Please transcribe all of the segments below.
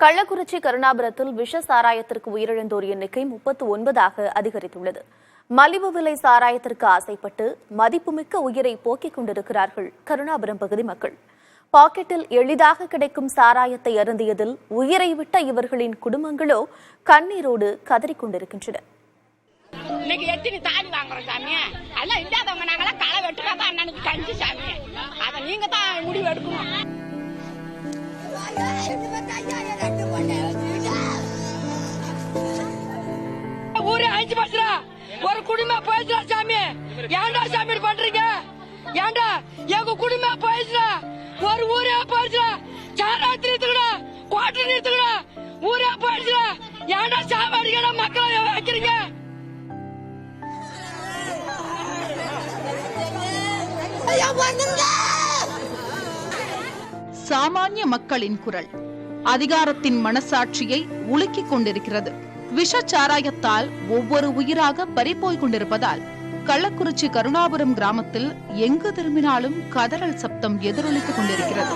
கள்ளக்குறிச்சி கருணாபுரத்தில் விஷ சாராயத்திற்கு உயிரிழந்தோர் எண்ணிக்கை 39ஆக அதிகரித்துள்ளது. மலிவு விலை சாராயத்திற்கு ஆசைப்பட்டு மதிப்புமிக்க உயிரை போக்கிக் கொண்டிருக்கிறார்கள் கருணாபுரம் பகுதி மக்கள். பாக்கெட்டில் எளிதாக கிடைக்கும் சாராயத்தை அருந்தியதில் உயிரை விட்ட இவர்களின் குடும்பங்களோ கண்ணீரோடு கதறிக் கொண்டிருக்கின்றன. இன்னைக்கு எத்தனை தாலி வாங்குறோம் சாமி, எல்லாம் இல்லாதவங்க நாங்களாம் களை வெட்டுறதா அண்ணனுக்கு கஞ்சி சாமி, அதை நீங்க தான் முடிவு எடுக்கணும். ஊரே அழிஞ்சு போச்சுடா, ஒரு குடும்பம் போயிடுச்சுடா சாமி. ஏன்டா சாமி பண்றீங்க? ஏன்டா எங்க குடும்பம் போயிடுச்சுடா, ஒரு ஊரே போயிடுச்சுடா. சாராயத்தை நிறுத்துக்கடா, கோட்டை நிறுத்துக்கடா, ஊரே போயிடுச்சுடா. ஏன்டா சாப்பாடுக்கடா மக்களை வைக்கிறீங்க? சாமானிய மக்களின் குரல் அதிகாரத்தின் மனசாட்சியை உலுக்கிக் கொண்டிருக்கிறது. விஷச்சாராயத்தால் ஒவ்வொரு உயிராக பறிபோய் கொண்டிருப்பதால் கள்ளக்குறிச்சி கருணாபுரம் கிராமத்தில் எங்கு திரும்பினாலும் கதறல் சப்தம் எதிரொலித்துக் கொண்டிருக்கிறது.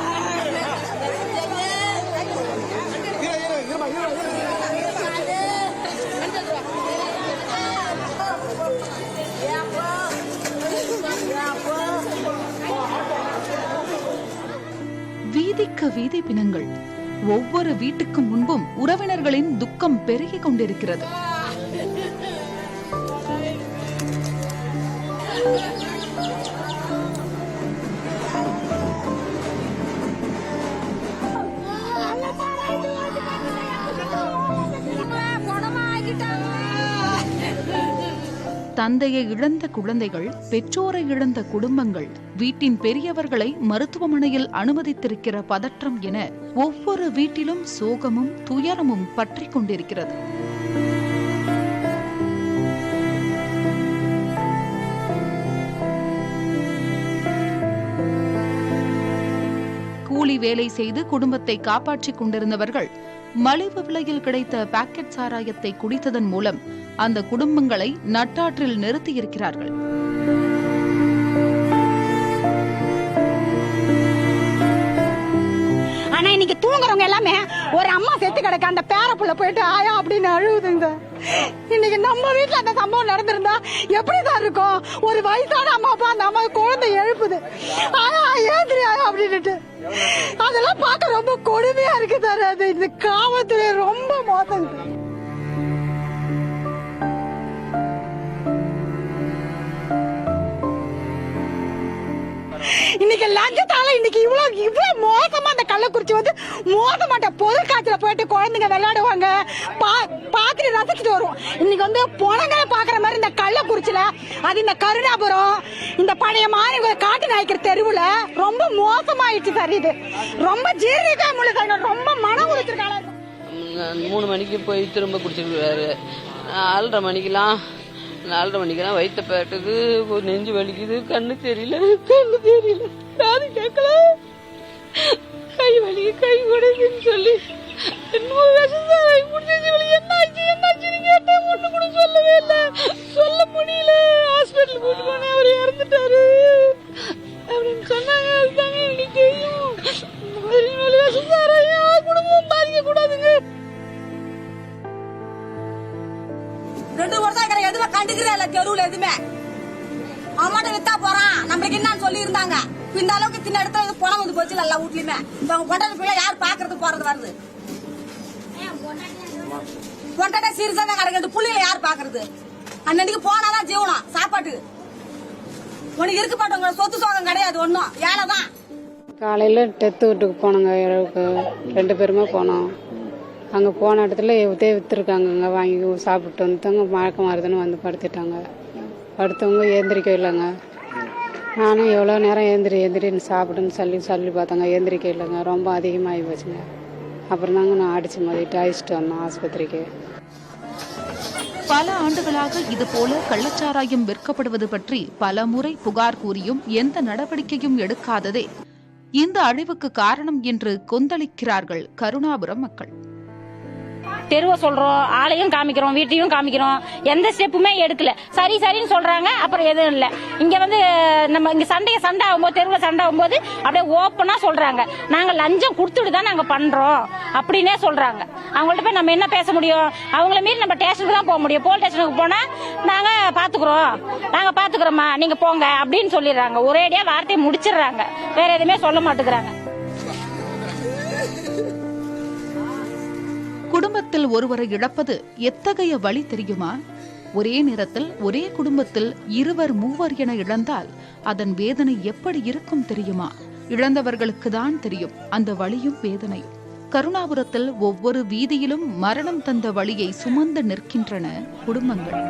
வீதிக்கு வீதி பிணங்கள். ஒவ்வொரு வீட்டுக்கு முன்பும் உறவினர்களின் துக்கம் பெருகிக் கொண்டிருக்கிறது. தந்தையை இழந்த குழந்தைகள், பெற்றோரை இழந்த குடும்பங்கள், வீட்டின் பெரியவர்களை மருத்துவமனையில் அனுமதித்திருக்கிற பதற்றம் என ஒவ்வொரு வீட்டிலும் சோகமும் துயரமும் பற்றிக் கொண்டிருக்கிறது. கூலி வேலை செய்து குடும்பத்தை காப்பாற்றிக் கொண்டிருந்தவர்கள் மலிவு விலையில் கிடைத்த பாக்கெட் சாராயத்தை குடித்ததன் மூலம் அந்த குடும்பங்களை நட்டாற்றில் நிறுத்தியிருக்கிறார்கள். ஆனா இன்னைக்கு தூங்குறவங்க எல்லாமே ஒரு அம்மா செத்து கிடக்க அந்த பேரப்புள்ள போயிட்டு ஆயா அப்படின்னு அழுகுதுங்க. இன்னைக்கு நம்ம வீட்டுல அந்த சம்பவம் நடந்திருந்தா எப்படிதான் இருக்கும்? ஒரு வயசான அம்மா அப்பா அந்த அம்மா குழந்தை எழுப்புது, ஆயா ஏந்திரி ஆயா அப்படின்னுட்டு. அதெல்லாம் பார்க்க ரொம்ப கொடுமையா இருக்கு சார். அது இந்த காவல்துறை ரொம்ப மோசம். இன்னைக்கு லஞ்சத்தால இன்னைக்கு இவ்வளவு மோசமா அந்த கள்ளக்குறிச்சி வந்து மோத மாட்டேன். பொருள் காய்ச்சல போயிட்டு குழந்தைங்க விளையாடுவாங்க, பாத்துட்டு ரசிச்சுட்டு வரும். இன்னைக்கு வந்து பொணங்களை பாக்குற மாதிரி இந்த கள்ளக்குறிச்சியில, அது இந்த கருணாபுரம், இந்த பழைய மாறி காட்டு நாய்க்கிற தெருவுல ரொம்ப மோசமாயிடுச்சு சார். இது ரொம்ப ஜீரணிக்க முடியல, ரொம்ப மன உறுத்திருக்காங்க. 3 மணிக்கு போய் திரும்ப குடிச்சிருக்காரு. 4:30 மணிக்கெல்லாம் வயிற்ற பேட்டுது, நெஞ்சு வலிக்குது, கண்ணு தெரியல, காது கேட்கல, கை வலி, கை உடைக்குன்னு சொல்லி என்னாச்சுன்னு கேட்டேன். ஒண்ணு கூட சொல்லவே இல்லை, சொல்ல முடியல. ஹாஸ்பிட்டல் கூட்டு போனேன், அவர் இறந்துட்டாரு அப்படின்னு சொன்னாங்க. அதுதாங்க எனக்கு தெரியும். குடும்பம் பாதிக்க கூடாதுங்க. 2 வருஷம் எதுவுமே கண்டுக்கிறே இல்ல தெருவுல. எதுவுமே அவன் வித்தா போறான், நம்மளுக்கு என்னன்னு சொல்லி இருந்தாங்க. இந்த அளவுக்கு சின்ன இடத்துல பணம் வந்து போச்சு எல்லா வீட்லயுமே. இந்த பொண்டாட்டி பிள்ளை யார் பாக்குறது போறது வருது? பொண்டாட்டி சீரியஸா தான் கிடக்குது, புள்ளியில யார் பாக்குறது? அன்னைக்கு போனாதான் ஜீவனம் சாப்பாட்டு. உனக்கு இருக்க மாட்டோங்க, சொத்து சோகம் கிடையாது, ஒன்னும் ஏழைதான். காலையில டெத்து வீட்டுக்கு போனோங்க, இரவுக்கு 2 பேருமே போனோம். அங்கே போன இடத்துல வித்துருக்காங்க, வாங்கி சாப்பிட்டு வந்துட்டாங்க. மயக்கம் வருதுன்னு வந்து படுத்துட்டாங்க. படுத்தவங்க ஏந்திரிக்க இல்லைங்க. நானும் எவ்வளோ நேரம் எந்திரின்னு சாப்பிடுன்னு சொல்லி பார்த்தாங்க, ஏந்திரிக்க இல்லைங்க. ரொம்ப அதிகமாகி போச்சுங்க. அப்புறம் தாங்க நான் அடிச்சு மதிட்டு அழைச்சிட்டு வந்தோம் ஆஸ்பத்திரிக்கு. பல ஆண்டுகளாக இதுபோல கள்ளச்சாராயம் விற்கப்படுவது பற்றி பல முறை புகார் கூறியும் எந்த நடவடிக்கையும் எடுக்காததே இந்த அழிவுக்கு காரணம் என்று கொந்தளிக்கிறார்கள் கருணாபுரம் மக்கள். தெருவை சொல்றோம், ஆளையும் காமிக்கிறோம், வீட்டையும் காமிக்கிறோம், எந்த ஸ்டெப்புமே எடுக்கல. சரின்னு சொல்றாங்க, அப்புறம் எதுவும் இல்ல. இங்க வந்து நம்ம இங்க சண்டை ஆகும்போது, தெருவில் சண்டை ஆகும்போது அப்படியே ஓப்பனா சொல்றாங்க, நாங்க லஞ்சம் கொடுத்துட்டு தான் நாங்க பண்றோம் அப்படின்னே சொல்றாங்க. அவங்கள்ட்ட போய் நம்ம என்ன பேச முடியும்? அவங்கள மீறி நம்ம ஸ்டேஷனுக்கு தான் போக முடியும். போலீஸ் ஸ்டேஷனுக்கு போனா நாங்க பாத்துக்கிறோமா, நீங்க போங்க அப்படின்னு சொல்லிடுறாங்க. ஒரேடியா வார்த்தையை முடிச்சிடுறாங்க, வேற எதுவுமே சொல்ல மாட்டேங்கிறாங்க. குடும்பத்தில் ஒருவரை இழப்பது எத்தகைய வலி தெரியுமா? ஒரே நேரத்தில் ஒரே குடும்பத்தில் 2, 3 என இழந்தால் அதன் வேதனை எப்படி இருக்கும் தெரியுமா? இழந்தவர்களுக்கு தான் தெரியும் அந்த வலியும் வேதனையும். கருணாபுரத்தில் ஒவ்வொரு வீதியிலும் மரணம் தந்த வலியை சுமந்து நிற்கின்றன குடும்பங்கள்.